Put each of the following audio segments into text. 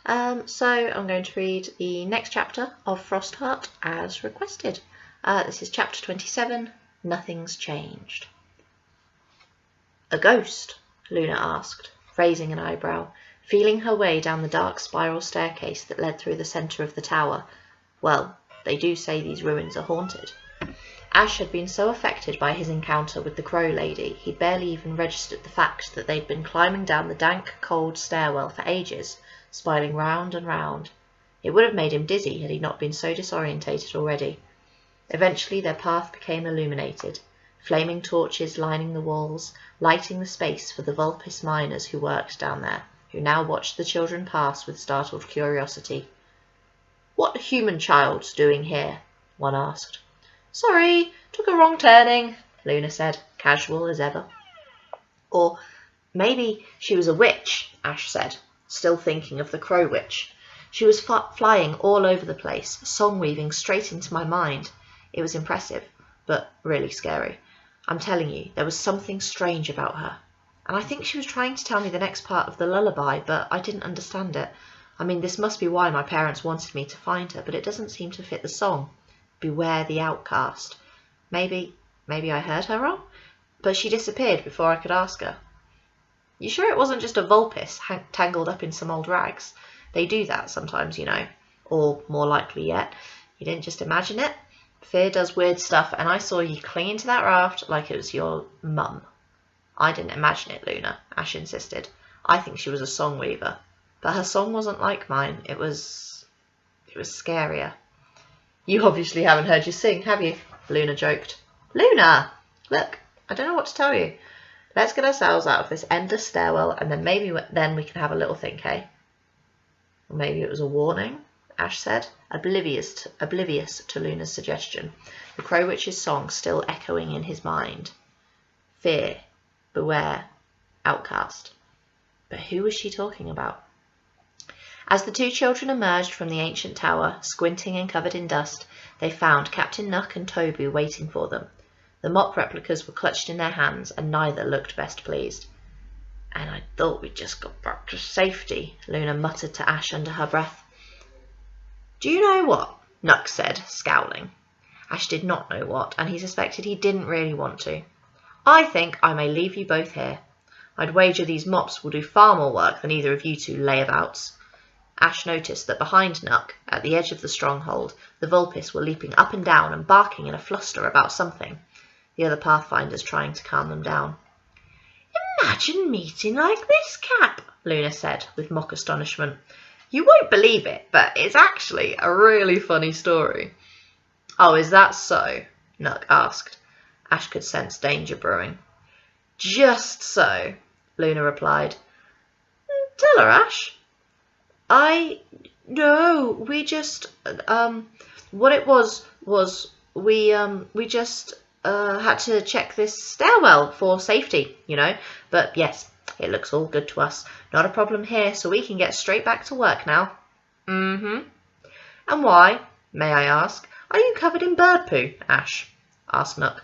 So I'm going to read the next chapter of Frostheart as requested. This is chapter 27, Nothing's Changed. A ghost? Luna asked, raising an eyebrow, feeling her way down the dark spiral staircase that led through the centre of the tower. Well, they do say these ruins are haunted. Ash had been so affected by his encounter with the Crow Lady, he'd barely even registered the fact that they'd been climbing down the dank, cold stairwell for ages, spiraling round and round. It would have made him dizzy had he not been so disorientated already. Eventually their path became illuminated, flaming torches lining the walls, lighting the space for the Vulpes miners who worked down there, who now watched the children pass with startled curiosity. "What human child's doing here?" one asked. "Sorry, took a wrong turning," Luna said, casual as ever. "Or maybe she was a witch," Ash said, still thinking of the Crow Witch. "She was flying all over the place, song-weaving straight into my mind. It was impressive, but really scary. I'm telling you, there was something strange about her. And I think she was trying to tell me the next part of the lullaby, but I didn't understand it. I mean, this must be why my parents wanted me to find her, but it doesn't seem to fit the song. Beware the outcast. Maybe I heard her wrong? But she disappeared before I could ask her." "You sure it wasn't just a Vulpes tangled up in some old rags? They do that sometimes, you know. Or, more likely yet, you didn't just imagine it? Fear does weird stuff, and I saw you clinging to that raft like it was your mum." "I didn't imagine it, Luna," Ash insisted. "I think she was a song weaver. But her song wasn't like mine. It was scarier." "You obviously haven't heard you sing, have you?" Luna joked. "Luna! Look, I don't know what to tell you. Let's get ourselves out of this endless stairwell, and then maybe then we can have a little think, eh?" "Or maybe it was a warning," Ash said, oblivious to Luna's suggestion, the Crow Witch's song still echoing in his mind. Fear, beware, outcast. But who was she talking about? As the two children emerged from the ancient tower, squinting and covered in dust, they found Captain Nuck and Toby waiting for them. The mop replicas were clutched in their hands, and neither looked best pleased. "And I thought we'd just got back to safety," Luna muttered to Ash under her breath. "Do you know what?" Nuck said, scowling. Ash did not know what, and he suspected he didn't really want to. "I think I may leave you both here. I'd wager these mops will do far more work than either of you two layabouts." Ash noticed that behind Nuck, at the edge of the stronghold, the Vulpes were leaping up and down and barking in a fluster about something, the other Pathfinders trying to calm them down. "Imagine meeting like this, Cap," Luna said, with mock astonishment. "You won't believe it, but it's actually a really funny story." "Oh, is that so?" Nuck asked. Ash could sense danger brewing. "Just so," Luna replied. "Tell her, Ash." No, we just, what it was we just, had to check this stairwell for safety, you know, but yes, it looks all good to us. Not a problem here, so we can get straight back to work now." "Mm-hmm. And why, may I ask, are you covered in bird poo, Ash?" asked Nuck.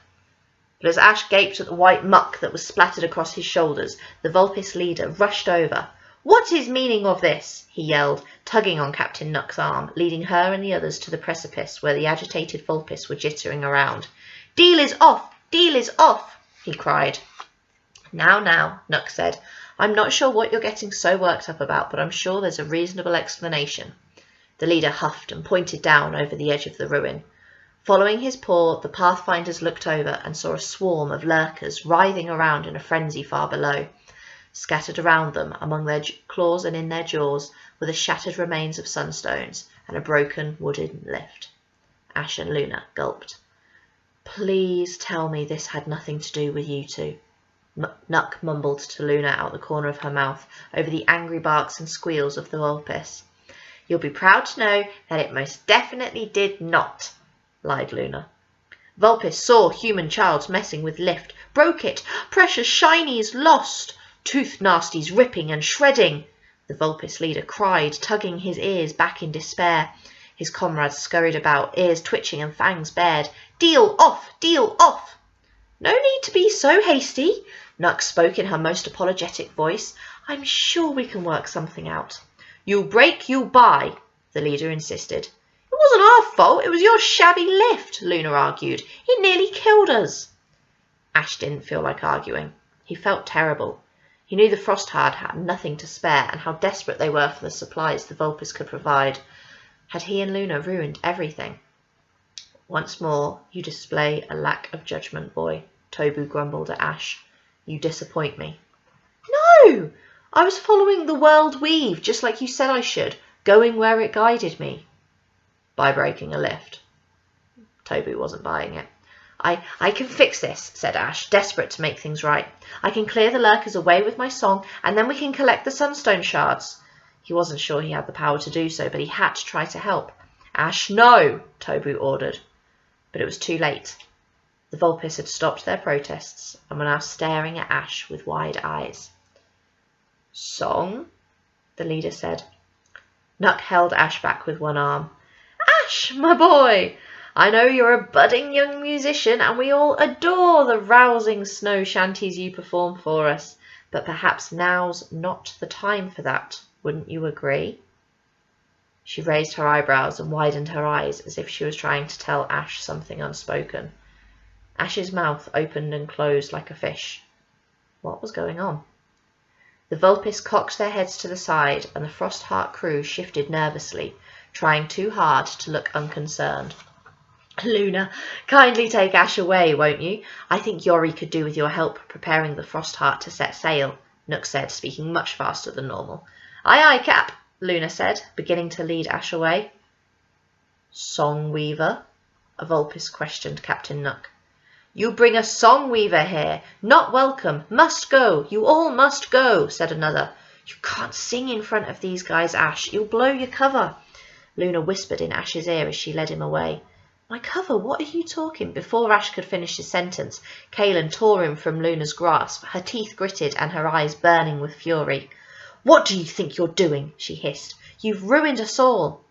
But as Ash gaped at the white muck that was splattered across his shoulders, the Vulpes leader rushed over. "What is meaning of this?" he yelled, tugging on Captain Nuck's arm, leading her and the others to the precipice where the agitated Vulpes were jittering around. "Deal is off! Deal is off!" he cried. Now, Nuck said. "I'm not sure what you're getting so worked up about, but I'm sure there's a reasonable explanation." The leader huffed and pointed down over the edge of the ruin. Following his paw, the Pathfinders looked over and saw a swarm of lurkers writhing around in a frenzy far below. Scattered around them, among their claws and in their jaws, were the shattered remains of sunstones and a broken wooden lift. Ash and Luna gulped. "Please tell me this had nothing to do with you two," Nuck mumbled to Luna out the corner of her mouth, over the angry barks and squeals of the Vulpes. "You'll be proud to know that it most definitely did not," lied Luna. "Vulpes saw human child messing with lift, broke it, precious shinies lost, tooth nasties ripping and shredding," the Vulpes leader cried, tugging his ears back in despair. His comrades scurried about, ears twitching and fangs bared. "Deal off! Deal off!" "No need to be so hasty," Nuck spoke in her most apologetic voice. "I'm sure we can work something out. "You'll break, you'll buy," the leader insisted. "It wasn't our fault, it was your shabby lift," Luna argued. "It nearly killed us." Ash didn't feel like arguing. He felt terrible. He knew the Frostheart had nothing to spare and how desperate they were for the supplies the Vulpes could provide. Had he and Luna ruined everything? "Once more you display a lack of judgment, boy," Tobu grumbled at Ash. "You disappoint me." "No! I was following the world weave, just like you said I should, going where it guided me." "By breaking a lift." Tobu wasn't buying it. I can fix this," said Ash, desperate to make things right. "I can clear the lurkers away with my song, and then we can collect the sunstone shards." He wasn't sure he had the power to do so, but he had to try to help. "Ash, no!" Tobu ordered. But it was too late. The Vulpes had stopped their protests and were now staring at Ash with wide eyes. "Song?" the leader said. Nuck held Ash back with one arm. "Ash, my boy! I know you're a budding young musician, and we all adore the rousing snow shanties you perform for us, but perhaps now's not the time for that, wouldn't you agree?" She raised her eyebrows and widened her eyes as if she was trying to tell Ash something unspoken. Ash's mouth opened and closed like a fish. What was going on? The Vulpes cocked their heads to the side, and the Frostheart crew shifted nervously, trying too hard to look unconcerned. "Luna, kindly take Ash away, won't you? I think Yori could do with your help preparing the Frostheart to set sail," Nook said, speaking much faster than normal. "Aye, aye, Cap," Luna said, beginning to lead Ash away. "Song Weaver?" a Vulpes questioned Captain Nook. "You bring a Song Weaver here. Not welcome. Must go. You all must go," said another. "You can't sing in front of these guys, Ash. You'll blow your cover," Luna whispered in Ash's ear as she led him away. "My cover? What are you talking?" Before Ash could finish his sentence, Kaelin tore him from Luna's grasp, her teeth gritted and her eyes burning with fury. "What do you think you're doing?" she hissed. "You've ruined us all."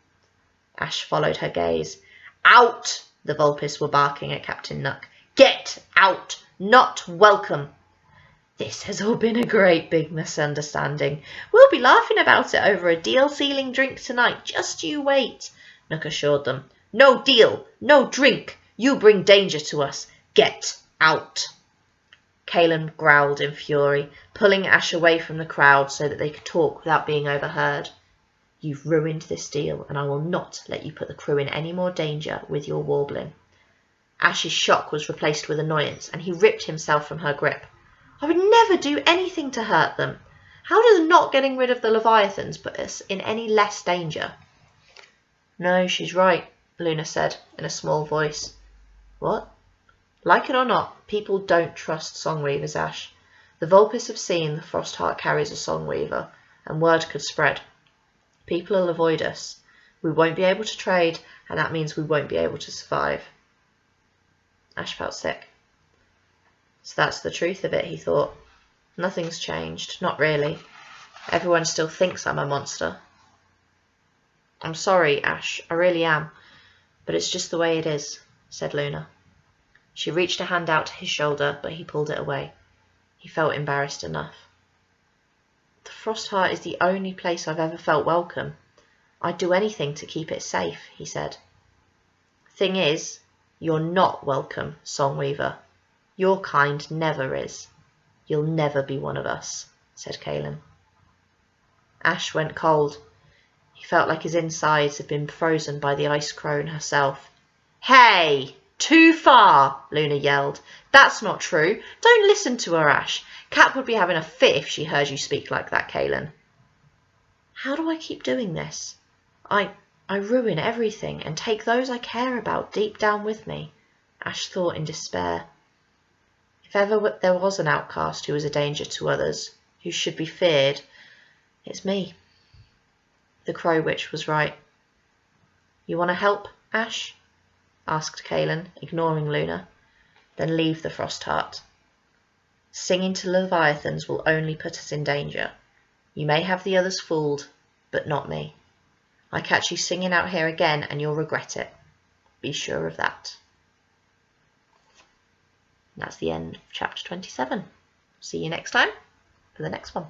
Ash followed her gaze. "Out!" the Vulpes were barking at Captain Nook. "Get out! Not welcome!" "This has all been a great big misunderstanding. We'll be laughing about it over a deal-sealing drink tonight. Just you wait," Nook assured them. "No deal! No drink! You bring danger to us! Get out!" Kaelin growled in fury, pulling Ash away from the crowd so that they could talk without being overheard. "You've ruined this deal, and I will not let you put the crew in any more danger with your warbling." Ash's shock was replaced with annoyance, and he ripped himself from her grip. "I would never do anything to hurt them. How does not getting rid of the Leviathans put us in any less danger?" "No, she's right," Luna said in a small voice. "What?" "Like it or not, people don't trust Songweavers, Ash. The Vulpes have seen the Frostheart carries a Songweaver, and word could spread. People will avoid us. We won't be able to trade, and that means we won't be able to survive." Ash felt sick. So that's the truth of it, he thought. Nothing's changed, not really. Everyone still thinks I'm a monster. "I'm sorry, Ash, I really am, but it's just the way it is," said Luna. She reached a hand out to his shoulder, but he pulled it away. He felt embarrassed enough. "The Frostheart is the only place I've ever felt welcome. I'd do anything to keep it safe," he said. "Thing is, you're not welcome, Songweaver. Your kind never is. You'll never be one of us," said Kaelin. Ash went cold. He felt like his insides had been frozen by the ice crone herself. "Hey! Too far!" Luna yelled. "That's not true. Don't listen to her, Ash. Cat would be having a fit if she heard you speak like that, Kaelin." "How do I keep doing this? I ruin everything and take those I care about deep down with me," Ash thought in despair. If ever there was an outcast who was a danger to others, who should be feared, it's me. The Crow Witch was right. "You want to help, Ash?" asked Kaelin, ignoring Luna. "Then leave the Frostheart. Singing to Leviathans will only put us in danger. You may have the others fooled, but not me. I catch you singing out here again and you'll regret it. Be sure of that." And that's the end of chapter 27. See you next time for the next one.